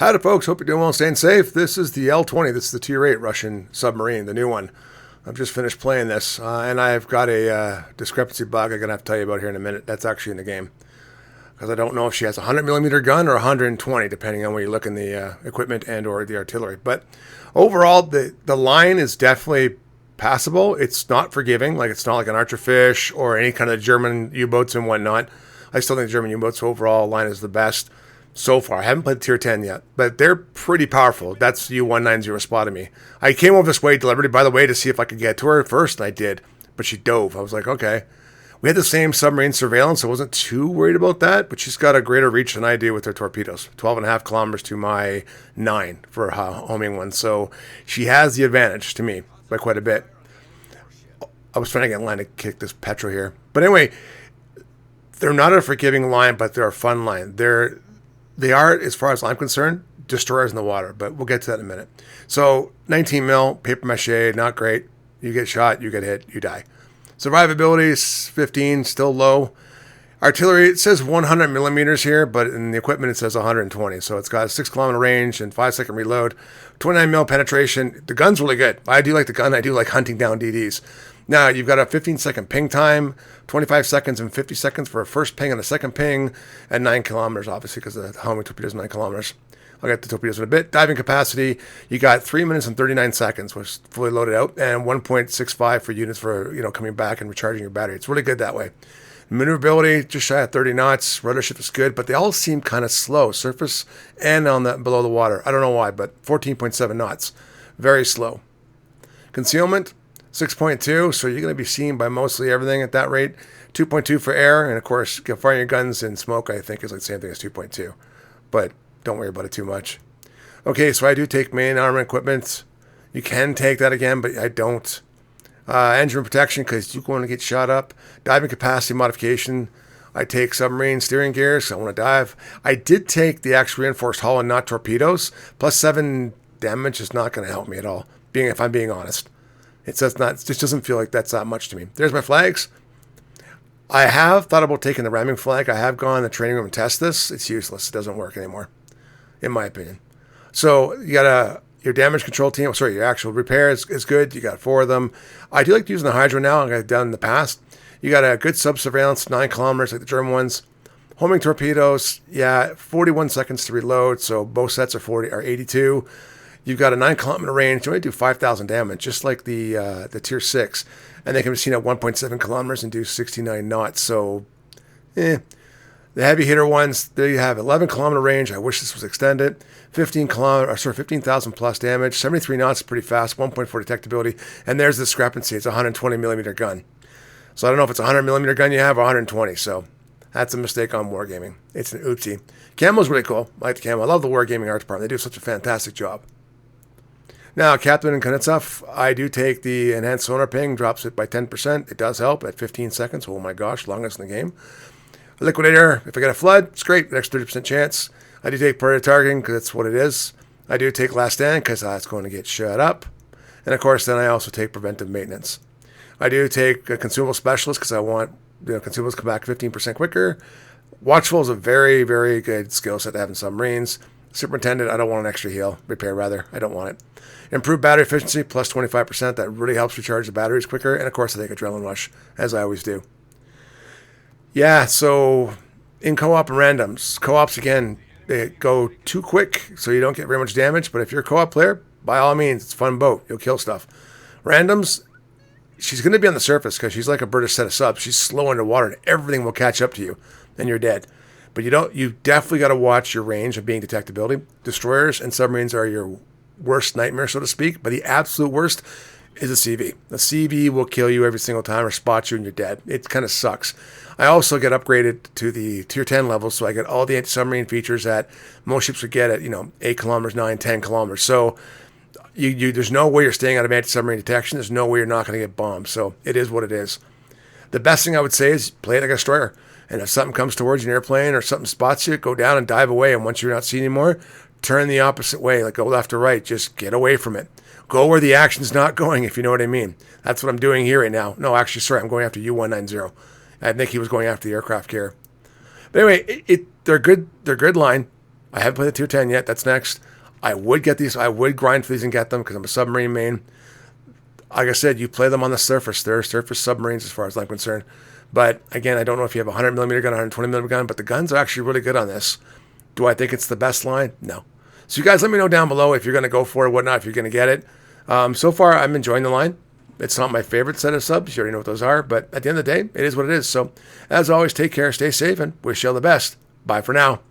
Howdy, folks. Hope you're doing well and staying safe. This is the L-20. This is the Tier 8 Russian submarine, the new one. I've just finished playing this, and I've got a discrepancy bug I'm going to have to tell you about here in a minute. That's actually in the game. Because I don't know if she has a 100mm gun or 120, depending on where you look in the equipment and or the artillery. But overall, the line is definitely passable. It's not forgiving. Like, it's not like an Archerfish or any kind of German U-boats and whatnot. I still think the German U-boats overall line is the best so far. I haven't played Tier 10 yet, but they're pretty powerful. That's U-190 spotted me. I came over this way deliberately, by the way, to see if I could get to her first, and I did. But she dove. I was like, okay. We had the same submarine surveillance, so I wasn't too worried about that, but she's got a greater reach than I do with her torpedoes. 12.5 kilometers to my 9 for a homing one. So she has the advantage to me by quite a bit. I was trying to get in line to kick this Petro here. But anyway, they're not a forgiving line, but they're a fun line. They are, as far as I'm concerned, destroyers in the water, but we'll get to that in a minute. So 19 mil, paper mache, not great. You get shot, you get hit, you die. Survivability is 15, still low. Artillery, it says 100 millimeters here, but in the equipment it says 120. So it's got a 6-kilometer range and 5-second reload. 29 mil penetration. The gun's really good. I do like the gun. I do like hunting down DDs. Now, you've got a 15-second ping time, 25 seconds and 50 seconds for a first ping and a second ping, and 9 kilometers, obviously, because the homing torpedo is 9 kilometers. I'll get the torpedoes in a bit. Diving capacity, you got 3 minutes and 39 seconds, which is fully loaded out, and 1.65 for units for, coming back and recharging your battery. It's really good that way. Maneuverability, just shy of 30 knots. Ruddership is good, but they all seem kind of slow. Surface and on the below the water. I don't know why, but 14.7 knots. Very slow. Concealment, 6.2, so you're going to be seen by mostly everything at that rate. 2.2 for air, and of course, firing your guns in smoke, I think, is like the same thing as 2.2. But don't worry about it too much. Okay, so I do take main armament equipment. You can take that again, but I don't. Engine protection, because you're going to get shot up. Diving capacity modification. I take submarine steering gears, so I want to dive. I did take the actual reinforced hull and not torpedoes. Plus 7 damage is not going to help me at all, if I'm being honest. It just doesn't feel like that's that much to me. There's my flags. I have thought about taking the ramming flag. I have gone in the training room and test this. It's useless. It doesn't work anymore, in my opinion. So you got your damage control team. Your actual repair is good. You got 4 of them. I do like using the hydro now. I've done in the past. You got a good sub-surveillance, 9 kilometers like the German ones. Homing torpedoes, 41 seconds to reload. So both sets are 82. You've got a 9-kilometer range. You only do 5,000 damage, just like the Tier 6. And they can be seen at 1.7 kilometers and do 69 knots. So, The heavy hitter ones, there you have 11-kilometer range. I wish this was extended. 15,000 plus damage. 73 knots, pretty fast. 1.4 detectability. And there's the discrepancy. It's a 120-millimeter gun. So I don't know if it's a 100-millimeter gun you have or 120. So that's a mistake on Wargaming. It's an oopsie. Camo's really cool. I like the camo. I love the Wargaming art department. They do such a fantastic job. Now, Captain and Kunitsov, I do take the enhanced sonar ping, drops it by 10%. It does help at 15 seconds. Oh my gosh, longest in the game. Liquidator, if I get a flood, it's great. An extra 30% chance. I do take priority targeting because that's what it is. I do take last stand because it's going to get shut up. And of course, then I also take preventive maintenance. I do take a consumable specialist because I want consumables to come back 15% quicker. Watchful is a very, very good skill set to have in submarines. Superintendent, I don't want an extra heal. Repair, rather. I don't want it. Improved battery efficiency, plus 25%. That really helps recharge the batteries quicker. And, of course, I take Adrenaline Rush, as I always do. Yeah, so in co-op and randoms. Co-ops, again, they go too quick, so you don't get very much damage. But if you're a co-op player, by all means, it's a fun boat. You'll kill stuff. Randoms, she's going to be on the surface because she's like a British set of subs. She's slow underwater, and everything will catch up to you, and you're dead. But you definitely got to watch your range of being detectability. Destroyers and submarines are your worst nightmare, so to speak. But the absolute worst is a CV. A CV will kill you every single time or spot you and you're dead. It kind of sucks. I also get upgraded to the Tier 10 level, so I get all the anti-submarine features that most ships would get at 8 kilometers, 9, 10 kilometers. So there's no way you're staying out of anti-submarine detection. There's no way you're not going to get bombed. So it is what it is. The best thing I would say is play it like a destroyer. And if something comes towards you in an airplane or something spots you, go down and dive away. And once you're not seen anymore, turn the opposite way, like go left or right. Just get away from it. Go where the action's not going, if you know what I mean. That's what I'm doing here right now. No, actually, sorry, I'm going after U-190. I think he was going after the aircraft carrier. But anyway, they're good line. I haven't played the tier 10 yet. That's next. I would get these. I would grind for these and get them because I'm a submarine main. Like I said, you play them on the surface. They're surface submarines as far as I'm concerned. But again, I don't know if you have a 100mm gun, 120mm gun, but the guns are actually really good on this. Do I think it's the best line? No. So you guys let me know down below if you're going to go for it, whatnot, if you're going to get it. So far, I'm enjoying the line. It's not my favorite set of subs. You already know what those are. But at the end of the day, it is what it is. So as always, take care, stay safe, and wish you all the best. Bye for now.